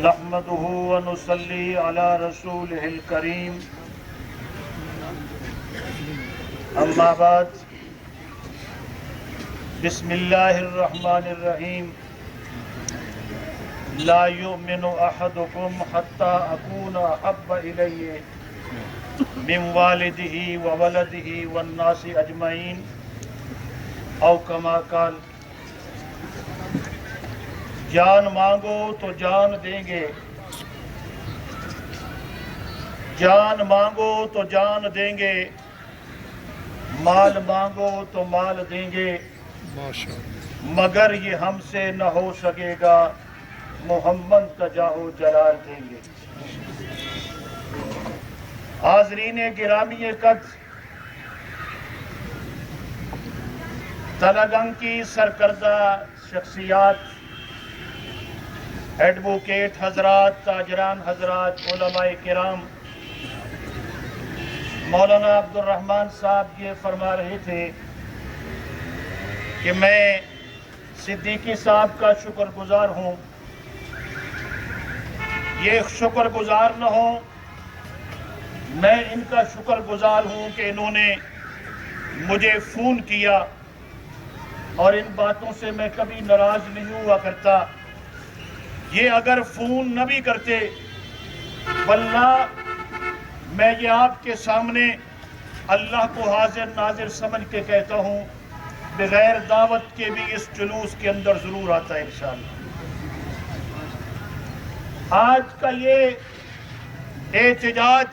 نحمده ونصلي على رسوله الكريم اما بعد بسم الله الرحمن الرحيم لا يؤمن احدكم حتى اكون احب اليه من والده وولده والناس اجمعين او كما قال جان مانگو تو جان دیں گے، جان مانگو تو جان دیں گے، مال مانگو تو مال دیں گے، مگر یہ ہم سے نہ ہو سکے گا، محمد کا جاہ و جلال دیں گے۔ حاضرین گرامی قدر، تلگنگ کی سرکردہ شخصیات، ایڈوکیٹ حضرات، تاجران حضرات، علماء کرام، مولانا عبد الرحمن صاحب یہ فرما رہے تھے کہ میں صدیقی صاحب کا شکر گزار ہوں، یہ شکر گزار نہ ہوں، میں ان کا شکر گزار ہوں کہ انہوں نے مجھے فون کیا، اور ان باتوں سے میں کبھی ناراض نہیں ہوا کرتا۔ یہ اگر فون نہ بھی کرتے، واللہ میں یہ آپ کے سامنے اللہ کو حاضر ناظر سمجھ کے کہتا ہوں، بغیر دعوت کے بھی اس جلوس کے اندر ضرور آتا ہے انشاءاللہ۔ آج کا یہ احتجاج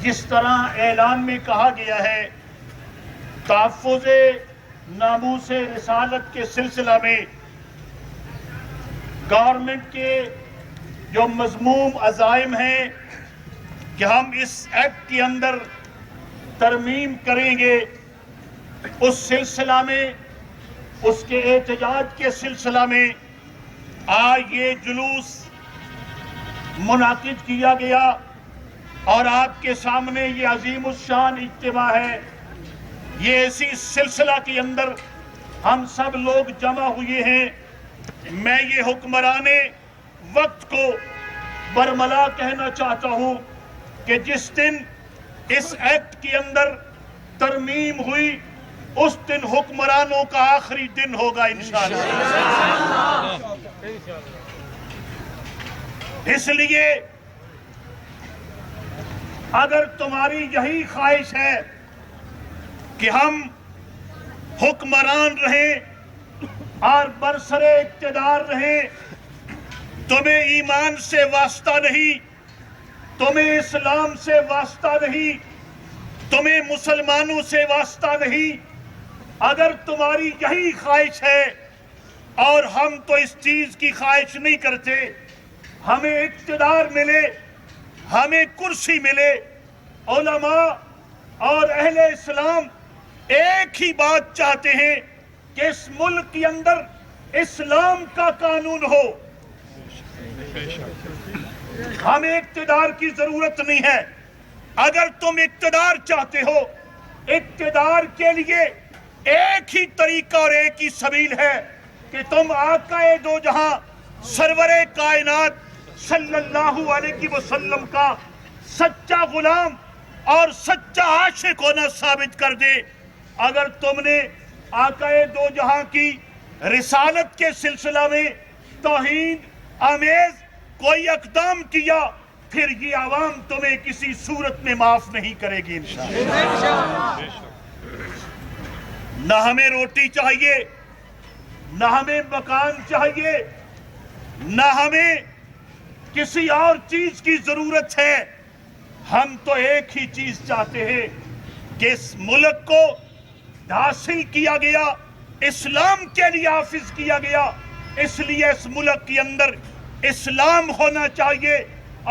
جس طرح اعلان میں کہا گیا ہے، تحفظ ناموس رسالت کے سلسلہ میں گورنمنٹ کے جو مذموم عزائم ہیں کہ ہم اس ایکٹ کے اندر ترمیم کریں گے، اس سلسلہ میں، اس کے احتجاج کے سلسلہ میں آج یہ جلوس منعقد کیا گیا، اور آپ کے سامنے یہ عظیم الشان اجتماع ہے۔ یہ اسی سلسلہ کے اندر ہم سب لوگ جمع ہوئے ہیں۔ میں یہ حکمران وقت کو برملا کہنا چاہتا ہوں کہ جس دن اس ایکٹ کے اندر ترمیم ہوئی، اس دن حکمرانوں کا آخری دن ہوگا انشاءاللہ۔ اس لیے اگر تمہاری یہی خواہش ہے کہ ہم حکمران رہیں اور برسر اقتدار رہیں، تمہیں ایمان سے واسطہ نہیں، تمہیں اسلام سے واسطہ نہیں، تمہیں مسلمانوں سے واسطہ نہیں، اگر تمہاری یہی خواہش ہے، اور ہم تو اس چیز کی خواہش نہیں کرتے، ہمیں اقتدار ملے، ہمیں کرسی ملے، علماء اور اہل اسلام ایک ہی بات چاہتے ہیں کہ اس ملک کے اندر اسلام کا قانون ہو۔ ہمیں اقتدار کی ضرورت نہیں ہے۔ اگر تم اقتدار چاہتے ہو، اقتدار کے لیے ایک ہی طریقہ اور ایک ہی سبیل ہے کہ تم آقا دو جہاں سرور کائنات صلی اللہ علیہ وسلم کا سچا غلام اور سچا عاشق ہونا ثابت کر دے۔ اگر تم نے آقا دو جہاں کی رسالت کے سلسلہ میں توہین آمیز کوئی اقدام کیا، پھر یہ عوام تمہیں کسی صورت میں معاف نہیں کرے گی انشاءاللہ۔ نہ ہمیں روٹی چاہیے، نہ ہمیں مکان چاہیے، نہ ہمیں کسی اور چیز کی ضرورت ہے۔ ہم تو ایک ہی چیز چاہتے ہیں کہ اس ملک کو حاصل کیا گیا، اسلام کے لیے حافظ کیا گیا، اس لیے اس ملک کے اندر اسلام ہونا چاہیے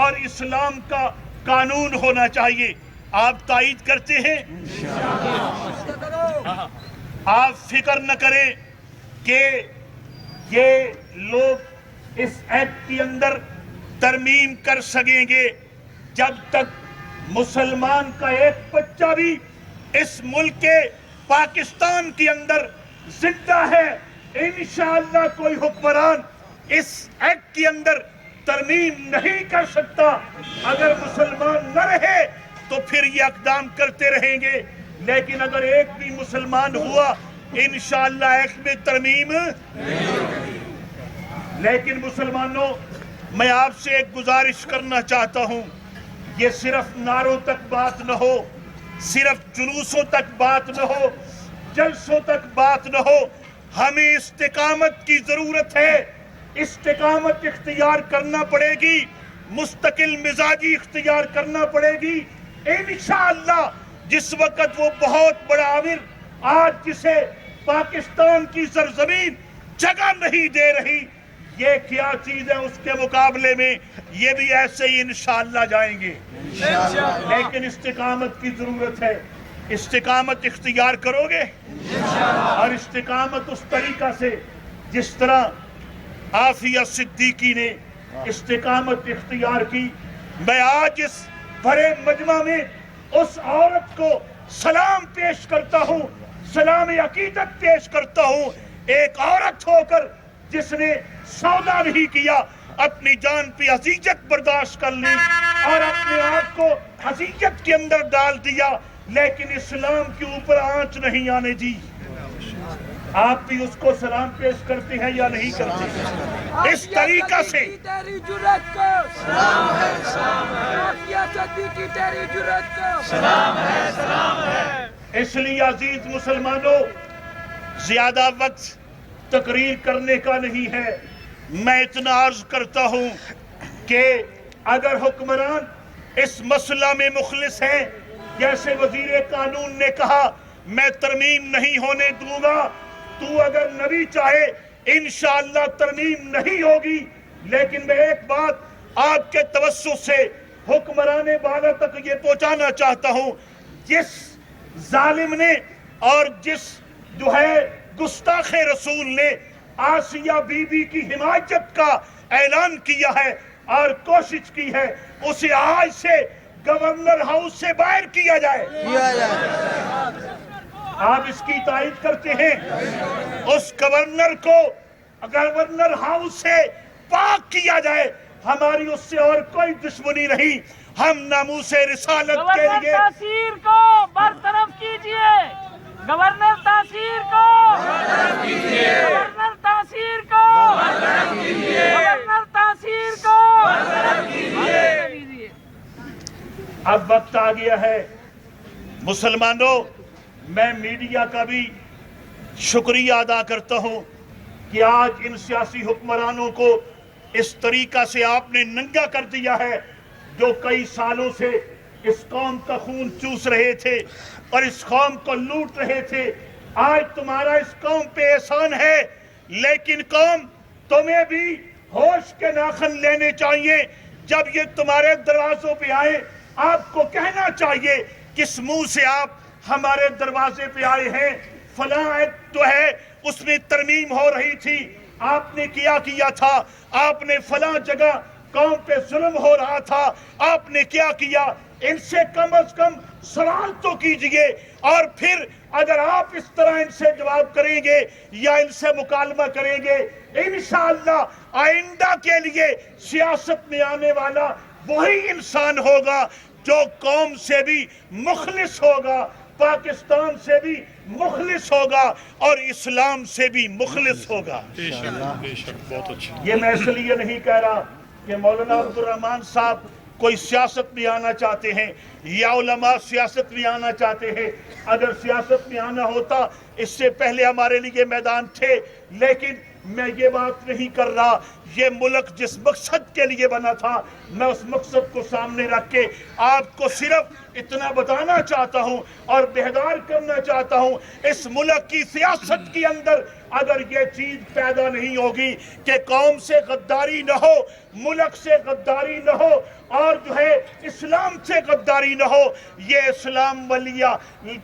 اور اسلام کا قانون ہونا چاہیے۔ آپ تائید کرتے ہیں؟ آپ فکر نہ کریں کہ یہ لوگ اس ایکٹ کے اندر ترمیم کر سکیں گے جب تک مسلمان کا ایک بچہ بھی اس ملک کے پاکستان کے اندر زندہ ہے، انشاءاللہ کوئی حکمران اس ایکٹ کے اندر ترمیم نہیں کر سکتا. اگر مسلمان نہ رہے تو پھر یہ اقدام کرتے رہیں گے، لیکن اگر ایک بھی مسلمان ہوا انشاءاللہ ایکٹ میں ترمیم. لیکن مسلمانوں، میں آپ سے ایک گزارش کرنا چاہتا ہوں، یہ صرف نعروں تک بات نہ ہو، صرف جلوسوں تک بات نہ ہو، جلسوں تک بات نہ ہو. ہمیں استقامت کی ضرورت ہے. استقامت اختیار کرنا پڑے گی، مستقل مزاجی اختیار کرنا پڑے گی. انشاءاللہ جس وقت وہ بہت بڑا عامر آج جسے پاکستان کی سرزمین جگہ نہیں دے رہی، یہ کیا چیز ہے اس کے مقابلے میں، یہ بھی ایسے ہی انشاءاللہ جائیں گے. لیکن استقامت کی ضرورت ہے. استقامت اختیار کرو گے، اور استقامت اس طریقہ سے جس طرح عافیہ صدیقی نے استقامت اختیار کی. میں آج اس بڑے مجمع میں اس عورت کو سلام پیش کرتا ہوں، سلام عقیدت پیش کرتا ہوں. ایک عورت ہو کر جس نے سودا نہیں کیا، اپنی جان پہ اذیت برداشت کر لی اور اپنے آپ کو اذیت کے اندر ڈال دیا، لیکن اسلام کے اوپر آنچ نہیں آنے دی. آپ بھی اس کو سلام پیش کرتے ہیں یا نہیں کرتے؟ اس طریقہ سے تیری جرأت کو سلام ہے، سلام ہے. عافیہ صدیقی تیری جرأت کو سلام ہے، سلام ہے. اس لیے عزیز مسلمانوں، زیادہ وقت تقریر کرنے کا نہیں ہے. میں اتنا عرض کرتا ہوں کہ اگر حکمران اس مسئلہ میں مخلص ہیں، جیسے وزیر قانون نے کہا میں ترمیم نہیں ہونے دوں گا، تو اگر نبی چاہے انشاءاللہ ترمیم نہیں ہوگی. لیکن میں ایک بات آپ کے توسط سے حکمران بالا تک یہ پہنچانا چاہتا ہوں، جس ظالم نے اور جس جو ہے گستاخ رسول نے آسیہ بی بی کی حمایت کا اعلان کیا ہے اور کوشش کی ہے، اسے آج سے گورنر ہاؤس سے باہر کیا جائے. آپ اس کی تائید کرتے ہیں؟ اس گورنر کو گورنر ہاؤس سے پاک کیا جائے. ہماری اس سے اور کوئی دشمنی نہیں. ہم ناموس رسالت کے گورنر لیے تاثیر کو برطرف کیجئے. گورنر تاثیر کو برطرف کیجئے. گورنر تاثیر کو برطرف کیجئے. گورنر تاثیر کو برطرف کیجئے. اب وقت آ گیا ہے. مسلمانوں، میں میڈیا کا بھی شکریہ ادا کرتا ہوں کہ آج ان سیاسی حکمرانوں کو اس طریقہ سے آپ نے ننگا کر دیا ہے، جو کئی سالوں سے اس قوم کا خون چوس رہے تھے اور اس قوم کو لوٹ رہے تھے. آج تمہارا اس قوم پہ احسان ہے، لیکن قوم تمہیں بھی ہوش کے ناخن لینے چاہیے. جب یہ تمہارے دروازوں پہ آئے، آپ کو کہنا چاہیے کس منہ سے آپ ہمارے دروازے پہ آئے ہیں. فلاں ایکٹ تو ہے اس میں ترمیم ہو رہی تھی، آپ نے کیا تھا؟ آپ نے فلاں جگہ قوم پہ ظلم ہو رہا تھا، آپ نے کیا؟ ان سے کم از کم سوال تو کیجئے. اور پھر اگر آپ اس طرح ان سے جواب کریں گے یا ان سے مکالمہ کریں گے، انشاءاللہ آئندہ کے لیے سیاست میں آنے والا وہی انسان ہوگا جو قوم سے بھی مخلص ہوگا، پاکستان سے بھی مخلص ہوگا اور اسلام سے بھی مخلص ہوگا. بہت اچھا. یہ میں اس لیے نہیں کہہ رہا کہ مولانا عبدالرحمان صاحب کوئی سیاست میں آنا چاہتے ہیں یا علماء سیاست میں آنا چاہتے ہیں. اگر سیاست میں آنا ہوتا اس سے پہلے ہمارے لیے میدان تھے، لیکن میں یہ بات نہیں کر رہا. یہ ملک جس مقصد کے لیے بنا تھا، میں اس مقصد کو سامنے رکھ کے آپ کو صرف اتنا بتانا چاہتا ہوں اور بیدار کرنا چاہتا ہوں. اس ملک کی سیاست کے اندر اگر یہ چیز پیدا نہیں ہوگی کہ قوم سے غداری نہ ہو، ملک سے غداری نہ ہو اور جو ہے اسلام سے غداری نہ ہو، یہ اسلام ولیہ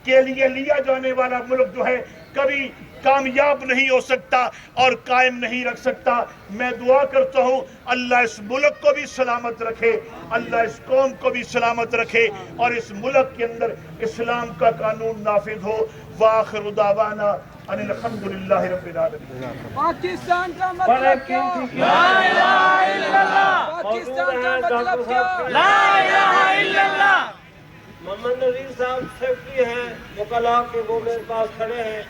کے لیے لیا جانے والا ملک جو ہے کبھی کامیاب نہیں ہو سکتا اور قائم نہیں رکھ سکتا۔ میں دعا کرتا ہوں اللہ اس ملک کو بھی سلامت رکھے، اللہ اس قوم کو بھی سلامت رکھے اور اس ملک کے اندر اسلام کا قانون نافذ ہو۔ وآخر دعوانا ان الحمدللہ رب العالمین۔ پاکستان کا مطلب کیا؟ لا الہ الا اللہ، پاکستان کا مطلب کیا؟ لا الہ الا اللہ۔ محمد نذیر صاحب سیکرٹری ہیں وکلاء کے، وہ میرے پاس کھڑے ہیں۔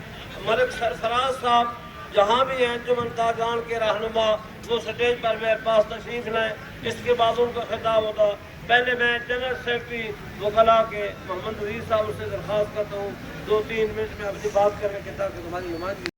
ملک سرفراز صاحب جہاں بھی ہیں انجمن تاجران کے رہنما، وہ سٹیج پر میرے پاس تشریف لائیں، اس کے بعد ان کا خطاب ہوگا۔ پہلے میں جنرل سیکرٹری وکلاء کے محمد نذیر صاحب سے درخواست کرتا ہوں 2-3 منٹ میں اپنی بات کرنے کے تاکہ تمہاری نمائندگی